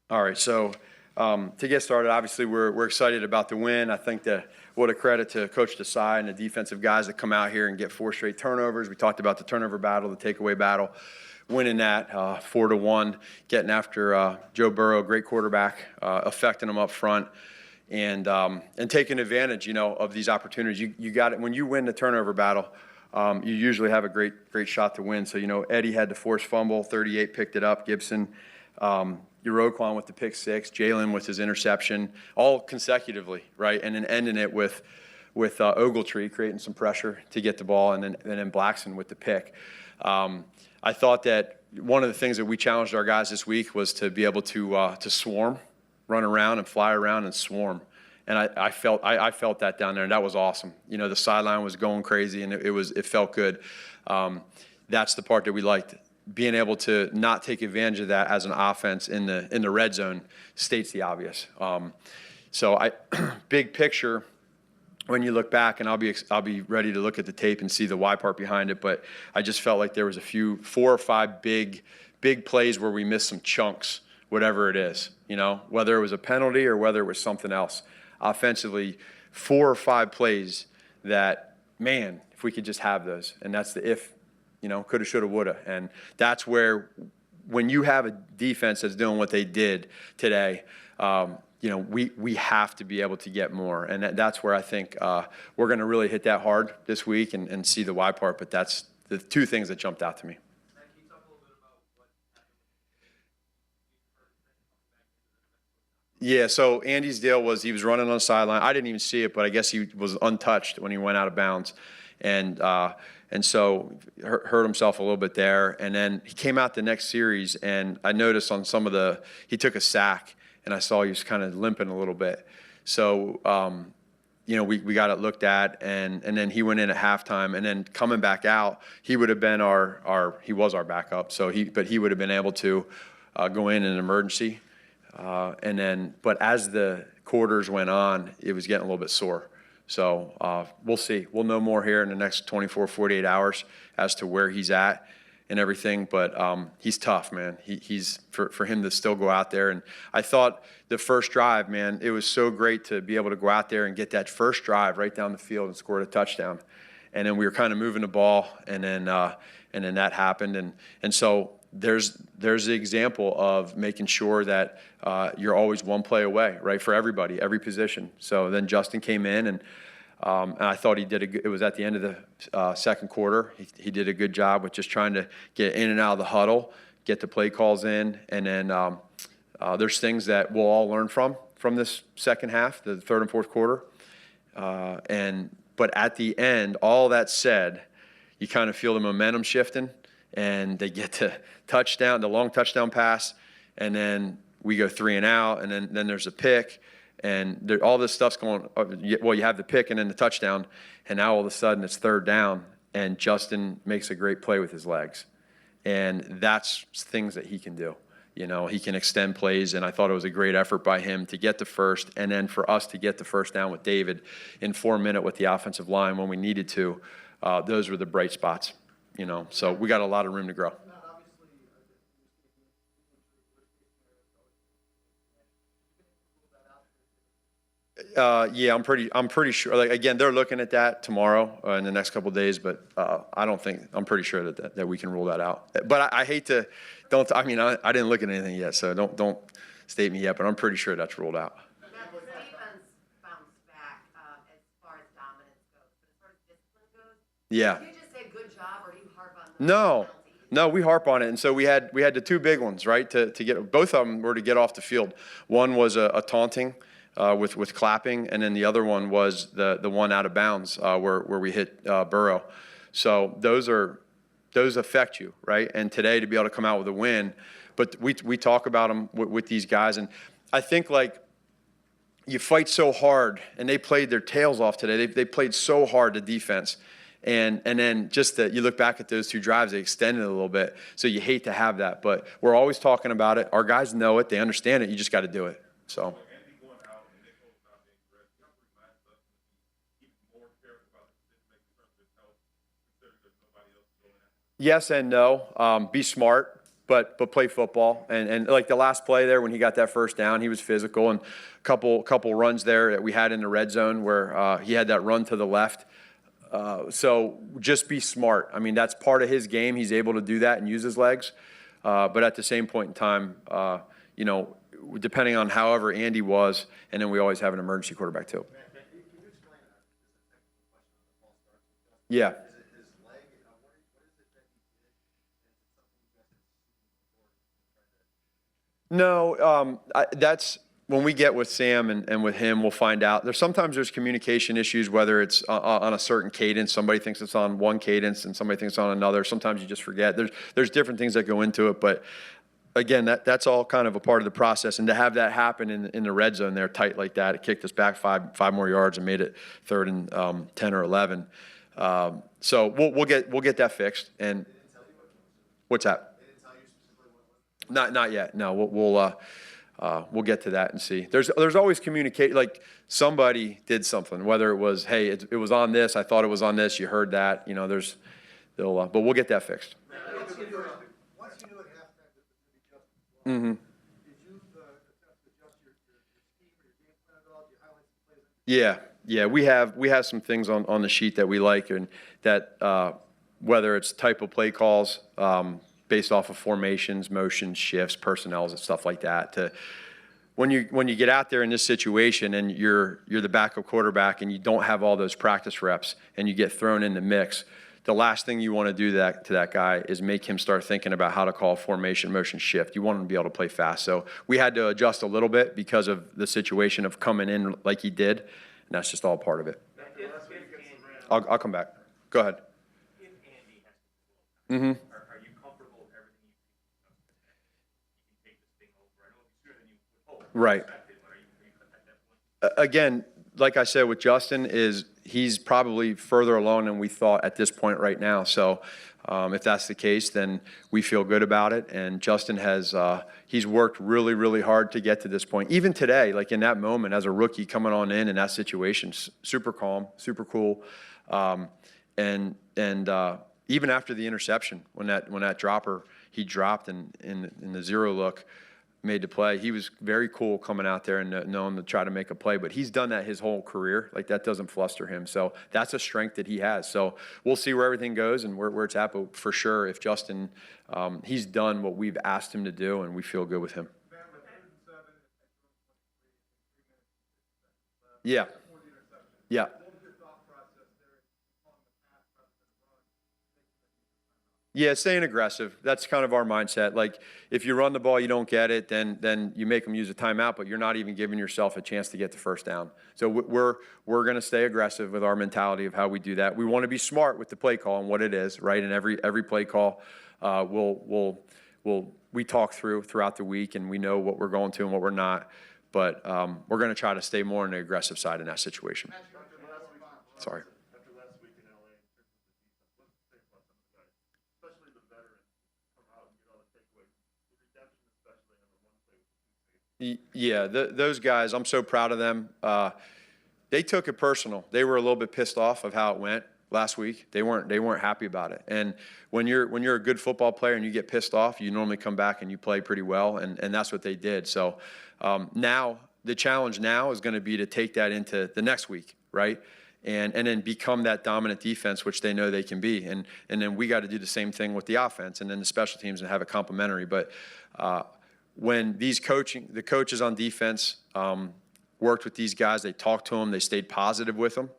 All right, so to get started, obviously we're excited about the win. I think that what a credit to Coach Desai and the defensive guys that come out here and get 4 straight turnovers. We talked about the turnover battle, the takeaway battle, winning that 4-1, getting after Joe Burrow, great quarterback, affecting them up front, and taking advantage, of these opportunities. You got it when you win the turnover battle. You usually have a great shot to win. So Eddie had the forced fumble, 38 picked it up. Gibson. Roquan with the pick 6, Jalen with his interception, all consecutively, right? And then ending it with Ogletree creating some pressure to get the ball, and then Blackson with the pick. I thought that one of the things that we challenged our guys this week was to be able to swarm, run around and fly around and swarm. And I felt that down there, and that was awesome. The sideline was going crazy, and it felt good. That's the part that we liked. Being able to not take advantage of that as an offense in the red zone states the obvious. So big picture, when you look back, and I'll be ready to look at the tape and see the why part behind it, but I just felt like there was 4 or 5 big plays where we missed some chunks, whatever it is, whether it was a penalty or whether it was something else. Offensively, 4 or 5 plays that, man, if we could just have those, and that's the if. Coulda, shoulda, woulda. And that's where, when you have a defense that's doing what they did today, we have to be able to get more. And that's where I think we're going to really hit that hard this week and see the why part. But that's the 2 things that jumped out to me. Yeah, so Andy's deal was he was running on the sideline. I didn't even see it, but I guess he was untouched when he went out of bounds. And so hurt himself a little bit there. And then he came out the next series, and I noticed on he took a sack, and I saw he was kind of limping a little bit. So, we got it looked at, and then he went in at halftime, and then coming back out, he would have been he was our backup. But he would have been able to go in an emergency. But as the quarters went on, it was getting a little bit sore. So we'll see. We'll know more here in the next 24, 48 hours as to where he's at and everything. But he's tough, man. He's for him to still go out there. And I thought the first drive, man, it was so great to be able to go out there and get that first drive right down the field and score a touchdown. And then we were kind of moving the ball, and then that happened. And so there's the example of making sure that you're always one play away, right, for everybody, every position. So then Justin came in, and I thought he did it was at the end of the second quarter. He did a good job with just trying to get in and out of the huddle, get the play calls in, and then there's things that we'll all learn from this second half, the third and fourth quarter. But at the end, all that said, you kind of feel the momentum shifting, and they get to touchdown, the long touchdown pass, and then we go 3 and out, and then there's a pick, and all this stuff's going. Well, you have the pick and then the touchdown, and now all of a sudden it's 3rd down, and Justin makes a great play with his legs, and that's things that he can do. He can extend plays, and I thought it was a great effort by him to get the first, and then for us to get the first down with David in 4 minutes with the offensive line when we needed to. Those were the bright spots. So we got a lot of room to grow. Yeah, I'm pretty sure. Like, again, they're looking at that tomorrow in the next couple of days, but I'm pretty sure that we can rule that out. But I hate to, I didn't look at anything yet, so don't state me yet, but I'm pretty sure that's ruled out. Now, the defense bounced back as far as dominance goes, but as far as discipline goes, yeah. did you just say good job, or do you harp on No, we harp on it, and so we had the 2 big ones, right? To get both of them were to get off the field. One was a taunting with clapping, and then the other one was the one out of bounds where we hit Burrow. So those affect you, right? And today to be able to come out with a win, but we talk about them with these guys, and I think like you fight so hard, and they played their tails off today. They played so hard, the defense. And then just that you look back at those 2 drives, they extended a little bit. So you hate to have that, but we're always talking about it. Our guys know it. They understand it. You just got to do it. So. Yes and no. Be smart. but play football. And like the last play there when he got that first down, he was physical, and couple runs there that we had in the red zone where he had that run to the left. So just be smart. I mean, that's part of his game. He's able to do that and use his legs. But at the same point in time, depending on however Andy was, and then we always have an emergency quarterback too. Yeah. No, that's when we get with Sam and with him, we'll find out. There's communication issues, whether it's on a certain cadence. Somebody thinks it's on one cadence and somebody thinks it's on another. Sometimes you just forget. There's different things that go into it, but again, that's all kind of a part of the process. And to have that happen in the red zone there, tight like that, it kicked us back five more yards and made it 3rd and 10 or 11. So we'll get that fixed. And what's that? Not yet. No, we'll get to that and see. There's always communicate. Like somebody did something, whether it was, hey, it was on this. I thought it was on this. You heard that. But we'll get that fixed. Once you knew at halftime that the Mm-hmm. did you attempt to adjust your scheme or your game plan at all? Did you highlight some plays? Yeah. We have some things on the sheet that we like, and that whether it's type of play calls. Based off of formations, motions, shifts, personnels, and stuff like that. When you get out there in this situation and you're the backup quarterback and you don't have all those practice reps and you get thrown in the mix, the last thing you want to do to that guy is make him start thinking about how to call formation, motion, shift. You want him to be able to play fast. So we had to adjust a little bit because of the situation of coming in like he did, and that's just all part of it. I'll come back. Go ahead. If Andy has to pull up, are you comfortable with everything you can take this thing over? I know it's sooner than you would hope. Right. Expected, but are you at that point? Again, like I said with Justin, he's probably further along than we thought at this point right now. So if that's the case, then we feel good about it. And Justin he's worked really, really hard to get to this point. Even today, like in that moment as a rookie coming on in that situation, super calm, super cool. And even after the interception, when that dropper he dropped in the zero look, made the play, he was very cool coming out there and knowing to try to make a play. But he's done that his whole career. Like that doesn't fluster him. So that's a strength that he has. So we'll see where everything goes and where it's at. But for sure, if Justin, he's done what we've asked him to do, and we feel good with him. Yeah. Yeah. Yeah, staying aggressive. That's kind of our mindset. Like, if you run the ball, you don't get it, then you make them use a timeout, but you're not even giving yourself a chance to get the first down. So we're going to stay aggressive with our mentality of how we do that. We want to be smart with the play call and what it is, right? And every play call, we talk throughout the week, and we know what we're going to and what we're not. But we're going to try to stay more on the aggressive side in that situation. Sorry. Yeah, those guys, I'm so proud of them. They took it personal. They were a little bit pissed off of how it went last week. They weren't happy about it. And when you're a good football player and you get pissed off, you normally come back and you play pretty well, and that's what they did. So now the challenge now is going to be to take that into the next week, right? And then become that dominant defense, which they know they can be. And then we got to do the same thing with the offense and then the special teams and have it complementary. But when the coaches on defense worked with these guys, they talked to them, they stayed positive with them.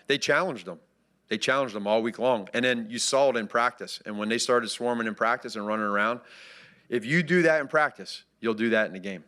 They challenged them. They challenged them all week long. And then you saw it in practice. And when they started swarming in practice and running around, if you do that in practice, you'll do that in the game.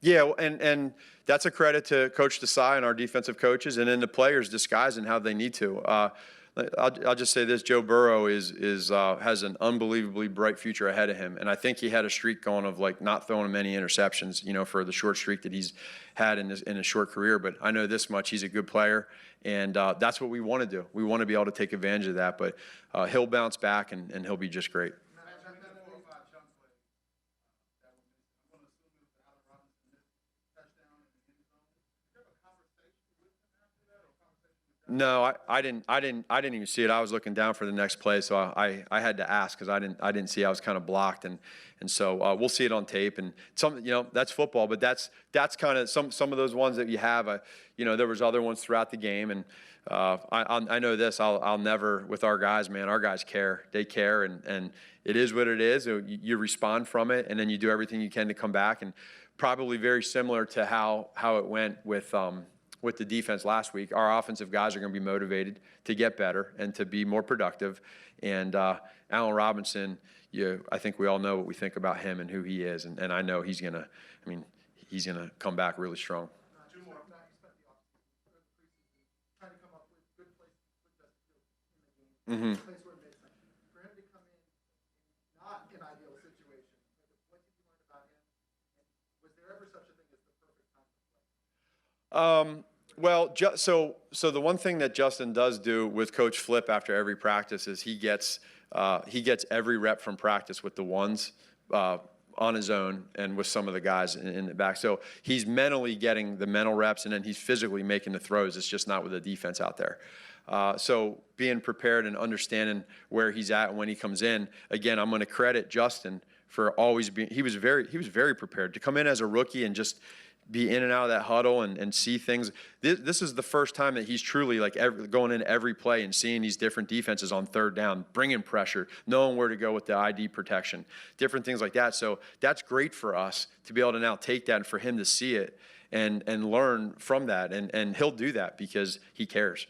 Yeah, and that's a credit to Coach Desai and our defensive coaches, and then the players disguising how they need to. I'll just say this: Joe Burrow has an unbelievably bright future ahead of him, and I think he had a streak going of like not throwing many interceptions, for the short streak that he's had in his short career. But I know this much: he's a good player, and that's what we want to do. We want to be able to take advantage of that, but he'll bounce back and he'll be just great. No, I didn't even see it. I was looking down for the next play, so I had to ask because I didn't see. I was kind of blocked, and so we'll see it on tape. And some, that's football, but that's kind of some of those ones that you have. There was other ones throughout the game, and I know this. I'll never, with our guys, man. Our guys care. They care, and it is what it is. You respond from it, and then you do everything you can to come back. And probably very similar to how it went with the defense last week. Our offensive guys are going to be motivated to get better and to be more productive. And Allen Robinson, I think we all know what we think about him and who he is. And I know he's going to come back really strong. Two more. Matt, you spent the offseason, the preseason, trying to come up with good places to put Justin Fields in the game. Place where it makes sense. For him to come in not an ideal situation, what did you learn about him? And was there ever such a thing as the perfect time to play? Well, so the one thing that Justin does do with Coach Flip after every practice is he gets every rep from practice with the ones on his own and with some of the guys in the back. So he's mentally getting the mental reps, and then he's physically making the throws. It's just not with the defense out there. So being prepared and understanding where he's at and when he comes in. Again, I'm going to credit Justin for always being. He was very prepared to come in as a rookie and just be in and out of that huddle and see things. This is the first time that he's truly going in every play and seeing these different defenses on third down, bringing pressure, knowing where to go with the ID protection, different things like that. So that's great for us to be able to now take that and for him to see it and learn from that. And he'll do that because he cares.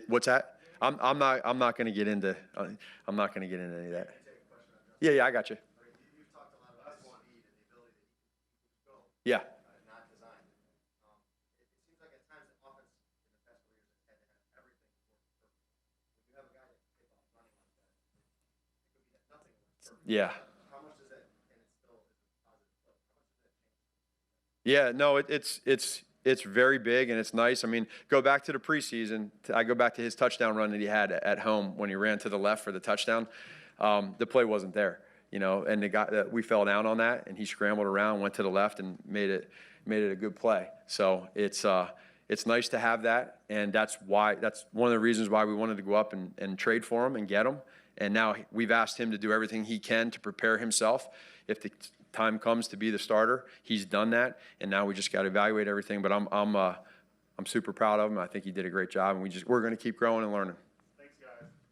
What's that? I'm not going to get into any of that. Yeah, I got you. Yeah. Not designed. It seems like at times the offense in the past 4 years has had to have everything work perfect. When you have a guy that can take off running like that, it could be that nothing works perfect. Yeah. How much does that, and it's still a positive play, how much does that change? Yeah, no, it's very big and it's nice. I mean, go back to the preseason. I go back to his touchdown run that he had at home when he ran to the left for the touchdown. The play wasn't there. And the guy that we fell down on that, and he scrambled around, went to the left, and made it a good play. So it's nice to have that, and that's one of the reasons why we wanted to go up and trade for him and get him. And now we've asked him to do everything he can to prepare himself. If the time comes to be the starter, he's done that, and now we just got to evaluate everything. But I'm super proud of him. I think he did a great job, and we're going to keep growing and learning.